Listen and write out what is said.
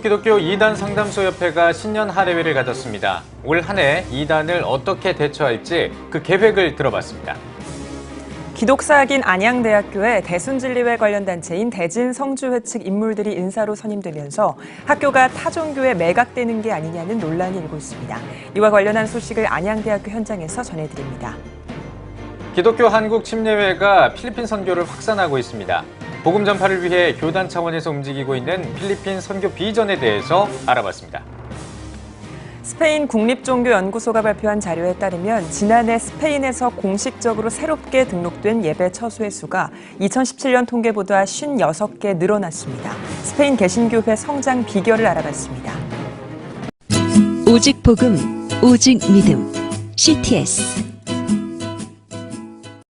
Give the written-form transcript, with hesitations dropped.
한국기독교 이단 상담소협회가 신년 할애회를 가졌습니다. 올 한 해 이단을 어떻게 대처할지 그 계획을 들어봤습니다. 기독사학인 안양대학교에 대순진리회 관련 단체인 대진성주회 측 인물들이 인사로 선임되면서 학교가 타종교에 매각되는 게 아니냐는 논란이 일고 있습니다. 이와 관련한 소식을 안양대학교 현장에서 전해드립니다. 기독교 한국 침례회가 필리핀 선교를 확산하고 있습니다. 복음 전파를 위해 교단 차원에서 움직이고 있는 필리핀 선교 비전에 대해서 알아봤습니다. 스페인 국립종교연구소가 발표한 자료에 따르면 지난해 스페인에서 공식적으로 새롭게 등록된 예배 처소의 수가 2017년 통계보다 56개 늘어났습니다. 스페인 개신교회 성장 비결을 알아봤습니다. 오직 복음, 오직 믿음, CTS